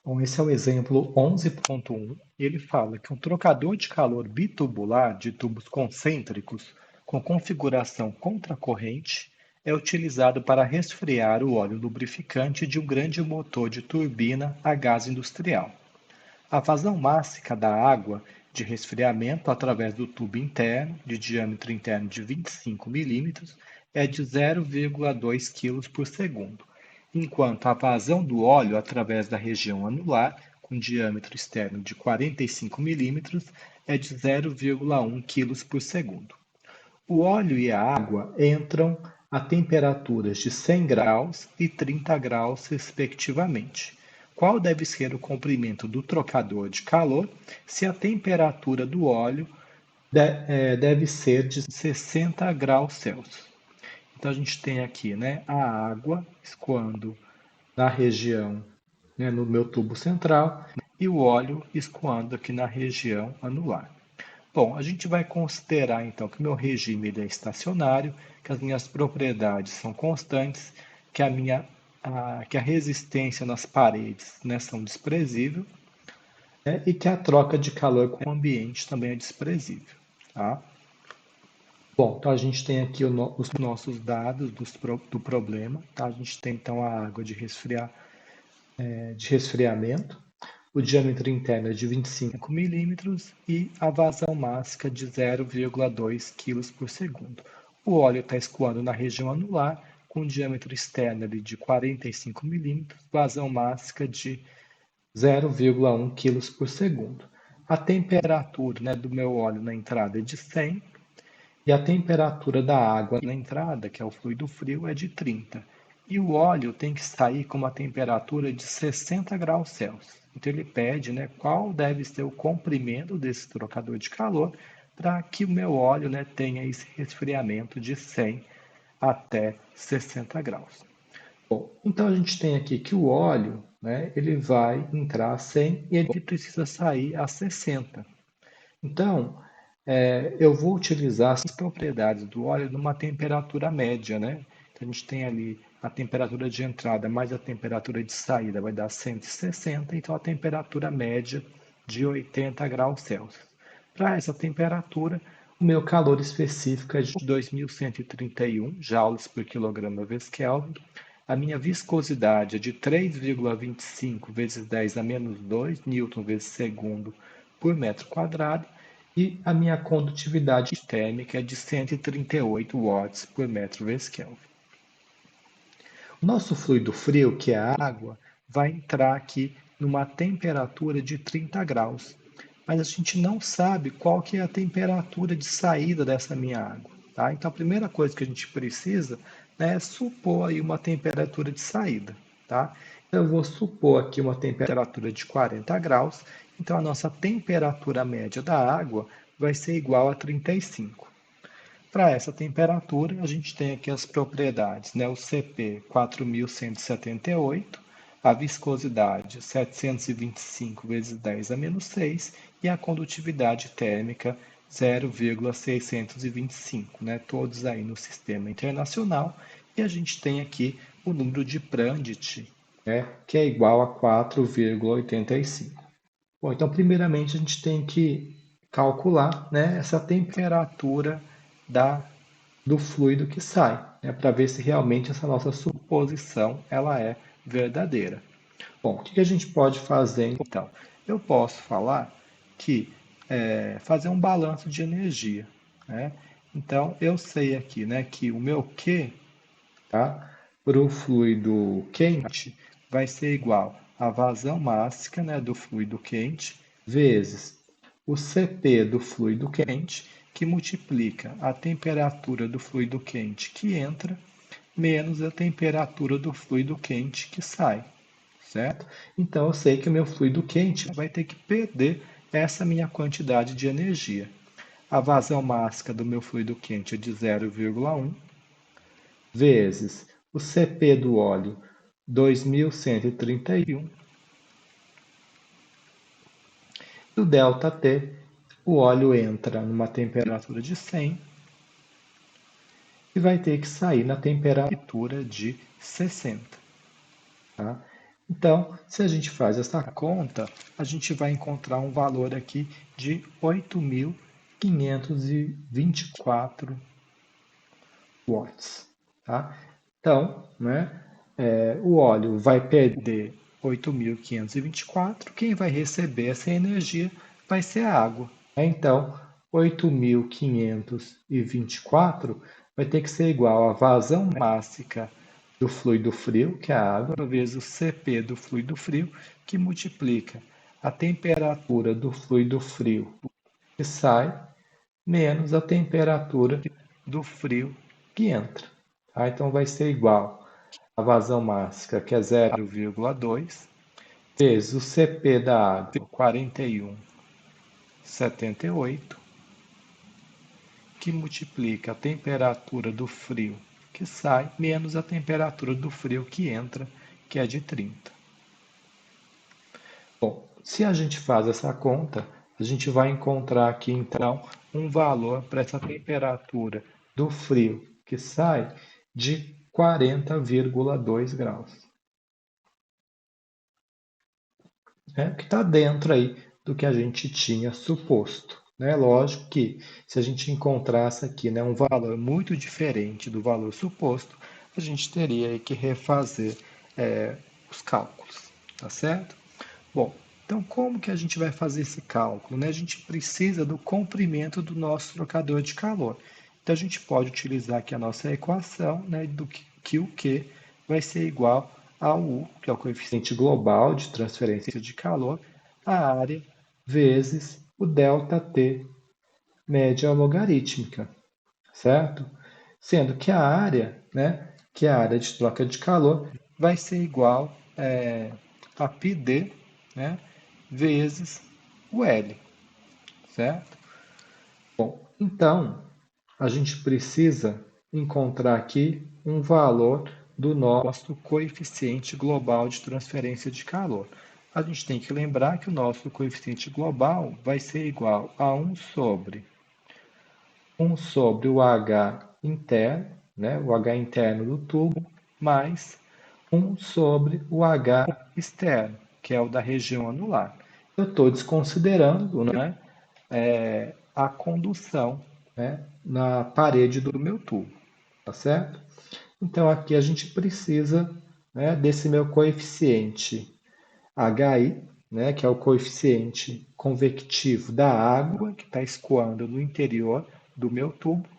Bom, esse é o exemplo 11.1. Ele fala que um trocador de calor bitubular de tubos concêntricos com configuração contracorrente é utilizado para resfriar o óleo lubrificante de um grande motor de turbina a gás industrial. A vazão máxima da água de resfriamento através do tubo interno, de diâmetro interno de 25 milímetros, é de 0,2 kg por segundo, enquanto a vazão do óleo através da região anular, com diâmetro externo de 45 milímetros, é de 0,1 kg por segundo. O óleo e a água entram a temperaturas de 100 graus e 30 graus, respectivamente. Qual deve ser o comprimento do trocador de calor se a temperatura do óleo deve ser de 60 graus Celsius? Então a gente tem aqui, né, a água escoando na região, né, no meu tubo central, e o óleo escoando aqui na região anular. Bom, a gente vai considerar então que o meu regime ele é estacionário, que as minhas propriedades são constantes, que a resistência nas paredes, né, são desprezível, né, e que a troca de calor com o ambiente também é desprezível. Tá? Bom, então a gente tem aqui os nossos dados do problema. Tá? A gente tem então a água de resfriamento. O diâmetro interno é de 25 milímetros e a vazão máxima de 0,2 kg por segundo. O óleo está escoando na região anular, com diâmetro externo ali de 45 milímetros, vazão máxima de 0,1 kg por segundo. A temperatura, né, do meu óleo na entrada é de 100 e a temperatura da água na entrada, que é o fluido frio, é de 30. E o óleo tem que sair com uma temperatura de 60 graus Celsius. Então ele pede, né, qual deve ser o comprimento desse trocador de calor para que o meu óleo, né, tenha esse resfriamento de 100 até 60 graus. Bom, então a gente tem aqui que o óleo, né, ele vai entrar a 100 e ele precisa sair a 60. Então, eu vou utilizar as propriedades do óleo numa temperatura média, né? Então, a gente tem ali a temperatura de entrada mais a temperatura de saída vai dar 160, então a temperatura média de 80 graus Celsius. Para essa temperatura, o meu calor específico é de 2.131 joules por quilograma vezes Kelvin. A minha viscosidade é de 3,25 vezes 10 a menos 2 newton vezes segundo por metro quadrado e a minha condutividade térmica é de 138 watts por metro vezes Kelvin. O nosso fluido frio, que é a água, vai entrar aqui numa temperatura de 30 graus, mas a gente não sabe qual que é a temperatura de saída dessa minha água. Tá? Então a primeira coisa que a gente precisa, né, é supor aí uma temperatura de saída. Tá? Então, eu vou supor aqui uma temperatura de 40 graus, então a nossa temperatura média da água vai ser igual a 35. Para essa temperatura, a gente tem aqui as propriedades, né? O CP 4178, a viscosidade 725 vezes 10 a menos 6 e a condutividade térmica 0,625, né? Todos aí no sistema internacional. E a gente tem aqui o número de Prandtl, né? Que é igual a 4,85. Bom, então primeiramente a gente tem que calcular, né, essa temperatura da, do fluido que sai, né, para ver se realmente essa nossa suposição ela é verdadeira. Bom, o que a gente pode fazer então? Eu posso falar que fazer um balanço de energia, né? Então eu sei aqui, né, que o meu Q, tá, para o fluido quente vai ser igual à vazão máxima, né, do fluido quente vezes o Cp do fluido quente, que multiplica a temperatura do fluido quente que entra menos a temperatura do fluido quente que sai, certo? Então eu sei que o meu fluido quente vai ter que perder essa minha quantidade de energia. A vazão máxima do meu fluido quente é de 0,1 vezes o Cp do óleo 2131 e o ΔT, o óleo entra numa temperatura de 100 e vai ter que sair na temperatura de 60. Tá? Então, se a gente faz essa conta, a gente vai encontrar um valor aqui de 8.524 watts. Tá? Então, né, o óleo vai perder 8.524, quem vai receber essa energia vai ser a água. Então, 8.524 vai ter que ser igual à vazão máxima do fluido frio, que é a água, vezes o Cp do fluido frio, que multiplica a temperatura do fluido frio que sai, menos a temperatura do frio que entra. Tá? Então, vai ser igual a vazão máxima, que é 0,2, vezes o Cp da água, 41,78, que multiplica a temperatura do frio que sai, menos a temperatura do frio que entra, que é de 30. Bom, se a gente faz essa conta, a gente vai encontrar aqui, então, um valor para essa temperatura do frio que sai de 40,2 graus. Que está dentro aí do que a gente tinha suposto. Lógico que se a gente encontrasse aqui, um valor muito diferente do valor suposto, a gente teria aí que refazer os cálculos, tá certo? Bom, então como que a gente vai fazer esse cálculo? A gente precisa do comprimento do nosso trocador de calor. Então a gente pode utilizar aqui a nossa equação, do que o Q vai ser igual ao U, que é o coeficiente global de transferência de calor, a área vezes o ΔT, média logarítmica, certo? Sendo que a área, que é a área de troca de calor, vai ser igual a πd, vezes o L, certo? Bom, então a gente precisa encontrar aqui um valor do nosso coeficiente global de transferência de calor. A gente tem que lembrar que o nosso coeficiente global vai ser igual a 1 sobre o H interno, o H interno do tubo, mais 1 sobre o H externo, que é o da região anular. Eu estou desconsiderando a condução na parede do meu tubo, tá certo? Então aqui a gente precisa desse meu coeficiente HI, que é o coeficiente convectivo da água que está escoando no interior do meu tubo,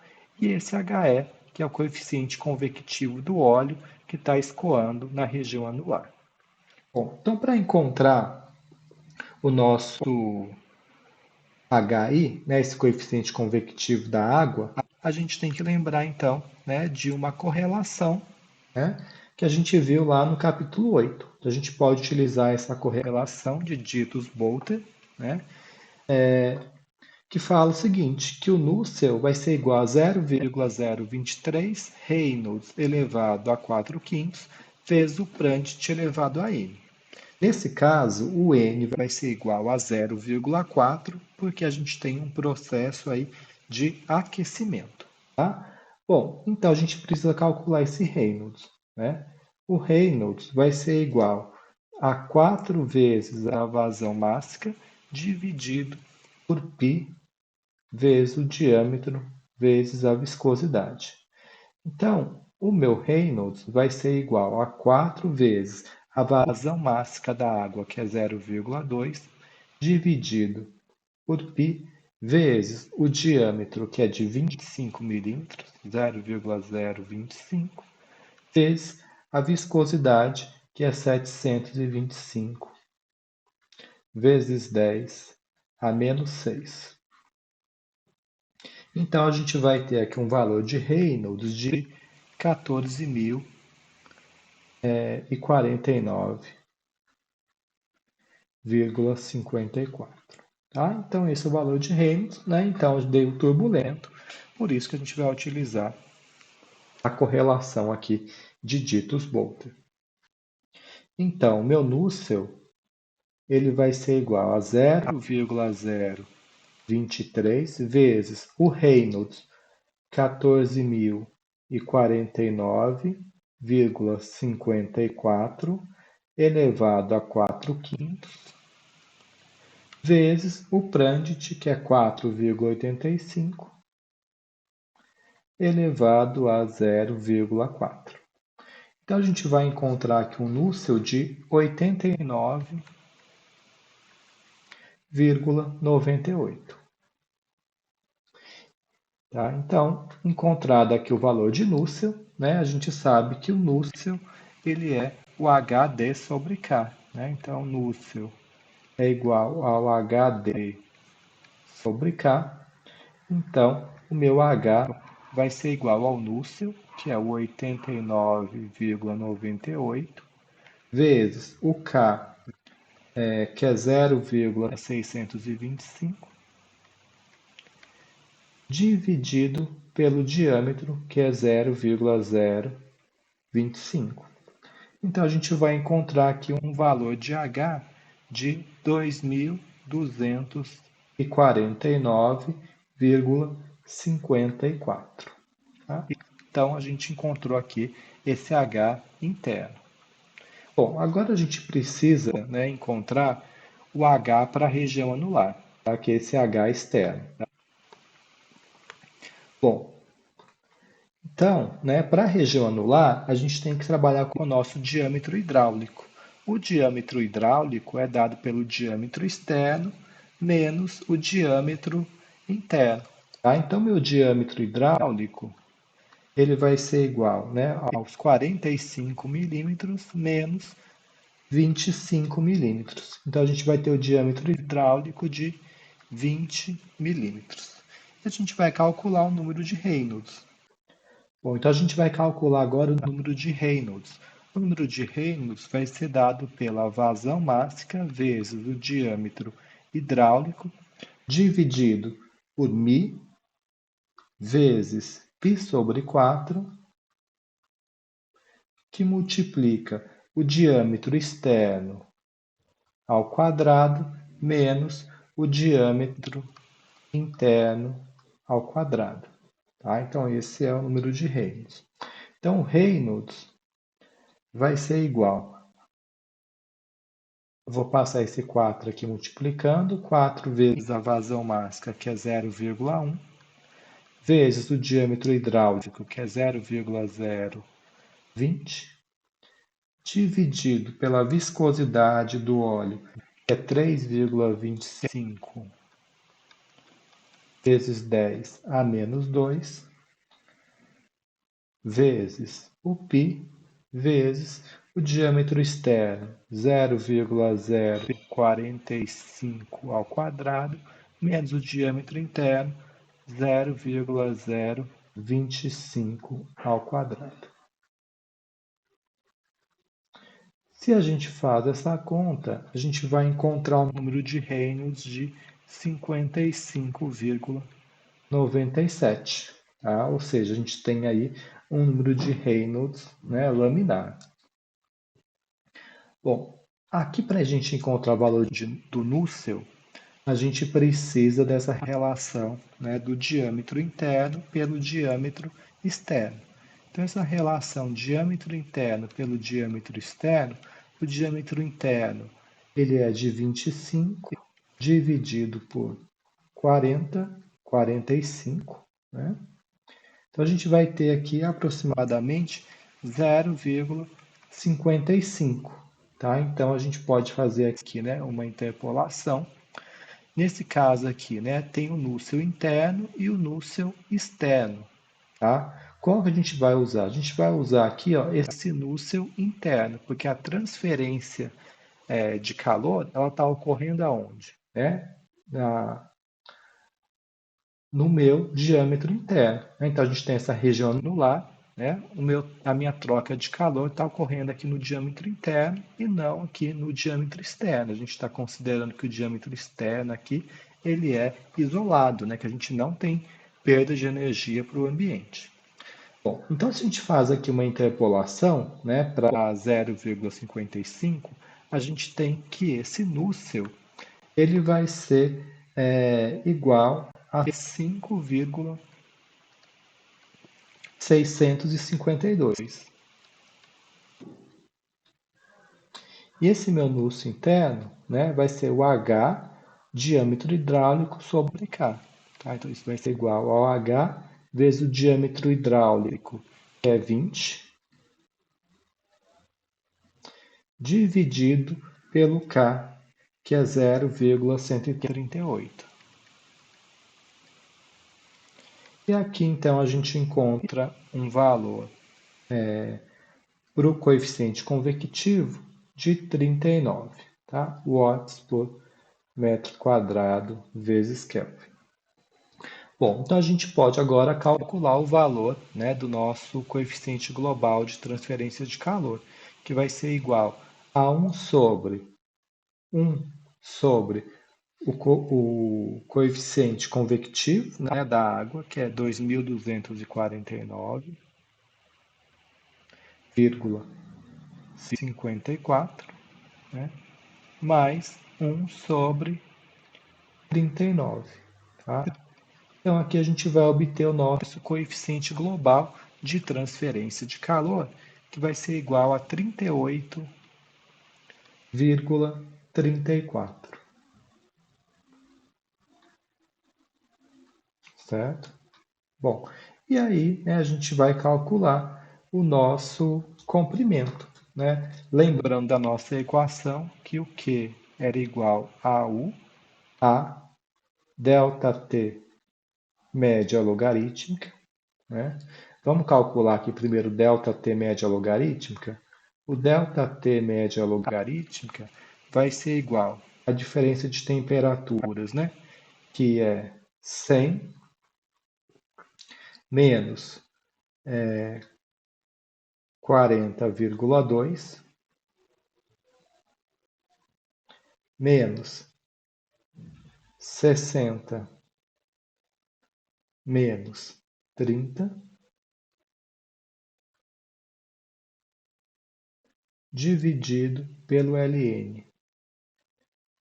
e esse HE, que é o coeficiente convectivo do óleo que está escoando na região anular. Bom, então para encontrar o nosso HI, esse coeficiente convectivo da água, a gente tem que lembrar então de uma correlação que a gente viu lá no capítulo 8. A gente pode utilizar essa correlação de Dietz-Bolte, que fala o seguinte, que o Nusselt vai ser igual a 0,023 Reynolds elevado a 4/5 vezes o Prandtl elevado a N. Nesse caso, o N vai ser igual a 0,4, porque a gente tem um processo aí de aquecimento. Tá? Bom, então a gente precisa calcular esse Reynolds. O Reynolds vai ser igual a 4 vezes a vazão máxima dividido por π vezes o diâmetro vezes a viscosidade. Então, o meu Reynolds vai ser igual a 4 vezes a vazão máxima da água, que é 0,2, dividido por π, vezes o diâmetro, que é de 25 milímetros, 0,025, vezes a viscosidade, que é 725, vezes 10 a menos 6. Então, a gente vai ter aqui um valor de Reynolds de 14.049,54. Tá? Então, esse é o valor de Reynolds. Então, deu turbulento, por isso que a gente vai utilizar a correlação aqui de Dietz-Bolte. Então, meu Nusselt ele vai ser igual a 0,023 vezes o Reynolds, 14.049,54, elevado a 4/5 vezes o Prandtl, que é 4,85, elevado a 0,4. Então, a gente vai encontrar aqui um Nusselt de 89,98. Tá? Então, encontrado aqui o valor de Nusselt, né, a gente sabe que o Nusselt ele é o HD sobre K. Né? Então, Nusselt é igual ao HD sobre K. Então, o meu H vai ser igual ao Nusselt, que é o 89,98, vezes o K, que é 0,625, dividido pelo diâmetro, que é 0,025. Então, a gente vai encontrar aqui um valor de H de 2.249,54. Tá? Então, a gente encontrou aqui esse H interno. Bom, agora a gente precisa, né, encontrar o H para a região anular, tá? Que é esse H externo. Tá? Bom, então, né, para a região anular, a gente tem que trabalhar com o nosso diâmetro hidráulico. O diâmetro hidráulico é dado pelo diâmetro externo menos o diâmetro interno. Tá? Então, meu diâmetro hidráulico ele vai ser igual, né, aos 45 milímetros menos 25 milímetros. Então, a gente vai ter o diâmetro hidráulico de 20 milímetros. E a gente vai calcular o número de Reynolds. Bom, então a gente vai calcular agora o número de Reynolds. O número de Reynolds vai ser dado pela vazão mássica vezes o diâmetro hidráulico dividido por μ vezes π sobre 4, que multiplica o diâmetro externo ao quadrado menos o diâmetro interno ao quadrado. Tá? Então, esse é o número de Reynolds. Então, Reynolds vai ser igual. Vou passar esse 4 aqui multiplicando. 4 vezes a vazão mássica, que é 0,1, vezes o diâmetro hidráulico, que é 0,020, dividido pela viscosidade do óleo, que é 3,25 vezes 10 a menos 2, vezes o π, vezes o diâmetro externo, 0,045 ao quadrado, menos o diâmetro interno, 0,025 ao quadrado. Se a gente faz essa conta, a gente vai encontrar um número de Reynolds de 55,97. Tá? Ou seja, a gente tem aí um número de Reynolds, né, laminar. Bom, aqui para a gente encontrar o valor do Nusselt, a gente precisa dessa relação, né, do diâmetro interno pelo diâmetro externo. Então, essa relação diâmetro interno pelo diâmetro externo, o diâmetro interno ele é de 25 dividido por 40, 45, né? Então, a gente vai ter aqui aproximadamente 0,55. Tá? Então, a gente pode fazer aqui, né, uma interpolação. Nesse caso aqui, né, tem o Nusselt interno e o Nusselt externo. Tá? Qual que a gente vai usar? A gente vai usar aqui ó, esse Nusselt interno, porque a transferência de calor ela está ocorrendo aonde? Né? No meu diâmetro interno. Então, a gente tem essa região anular, né? A minha troca de calor está ocorrendo aqui no diâmetro interno e não aqui no diâmetro externo. A gente está considerando que o diâmetro externo aqui ele é isolado, né? Que a gente não tem perda de energia para o ambiente. Bom, então se a gente faz aqui uma interpolação, né, para 0,55, a gente tem que esse Nusselt ele vai ser igual a 5,652. E esse meu núcleo interno, né, vai ser o H, diâmetro hidráulico, sobre K. Tá? Então, isso vai ser igual ao H vezes o diâmetro hidráulico, que é 20, dividido pelo K, que é 0,138. E aqui, então, a gente encontra um valor para o coeficiente convectivo de 39, tá? Watts por metro quadrado vezes Kelvin. Bom, então a gente pode agora calcular o valor, né, do nosso coeficiente global de transferência de calor, que vai ser igual a 1 sobre o coeficiente convectivo, né, da água, que é 2.249,54, né, mais 1 sobre 39. Tá? Então, aqui a gente vai obter o nosso coeficiente global de transferência de calor, que vai ser igual a 38,34. Certo? Bom, e aí, né, a gente vai calcular o nosso comprimento. Né? Lembrando da nossa equação, que o Q era igual a U, a ΔT média logarítmica, né? Vamos calcular aqui primeiro ΔT média logarítmica. O ΔT média logarítmica vai ser igual à diferença de temperaturas, né? Que é 100 menos 40,2 menos 60 menos 30 dividido pelo ln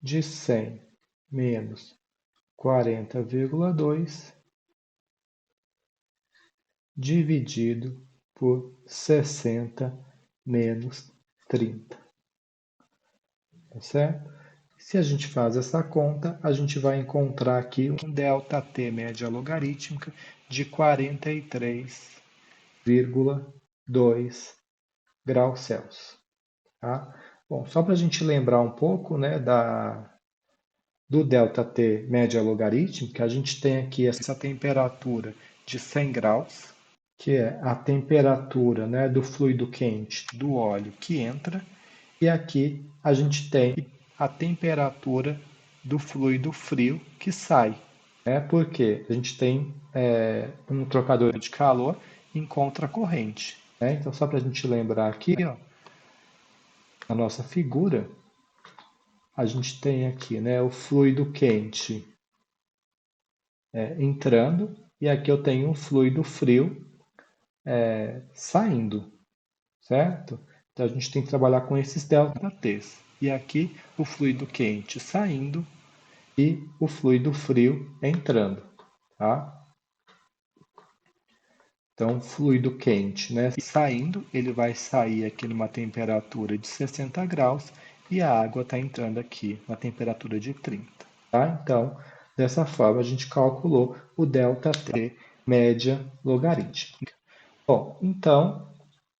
de 100 menos 40,2 dividido por 60 menos 30. Tá certo? Se a gente faz essa conta, a gente vai encontrar aqui um ΔT média logarítmica de 43,2 graus Celsius. Tá? Bom, só para a gente lembrar um pouco, né, do ΔT média logarítmica, a gente tem aqui essa temperatura de 100 graus, que é a temperatura, né, do fluido quente do óleo que entra, e aqui a gente tem a temperatura do fluido frio que sai, né, porque a gente tem um trocador de calor em contracorrente. Né? Então, só para a gente lembrar aqui, ó, a nossa figura, a gente tem aqui, né, o fluido quente entrando, e aqui eu tenho um fluido frio saindo, certo? Então a gente tem que trabalhar com esses ΔTs. E aqui o fluido quente saindo e o fluido frio entrando, tá? Então, fluido quente, né, saindo, ele vai sair aqui numa temperatura de 60 graus e a água está entrando aqui na temperatura de 30. Tá? Então, dessa forma, a gente calculou o ΔT média logarítmica. Bom, então,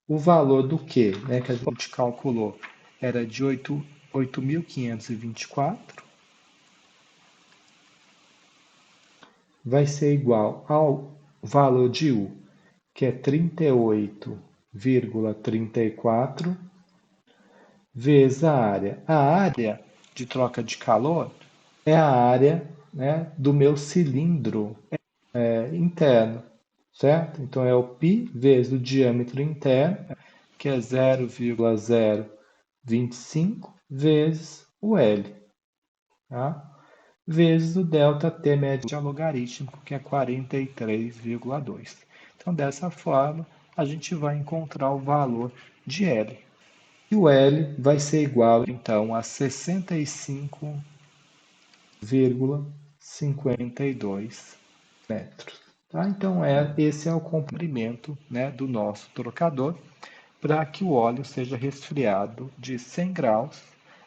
o valor do Q, né, que a gente calculou, era de 8.524, vai ser igual ao valor de U, que é 38,34, vezes a área. A área de troca de calor é a área, né, do meu cilindro interno, certo? Então é o π vezes o diâmetro interno, que é 0,025 vezes o L, tá? Vezes o ΔT médio logarítmico, que é 43,2. Então, dessa forma, a gente vai encontrar o valor de L. E o L vai ser igual, então, a 65,52 metros. Tá? Então, esse é o comprimento, né, do nosso trocador. para que o óleo seja resfriado de 100 graus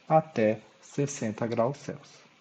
até 60 graus Celsius.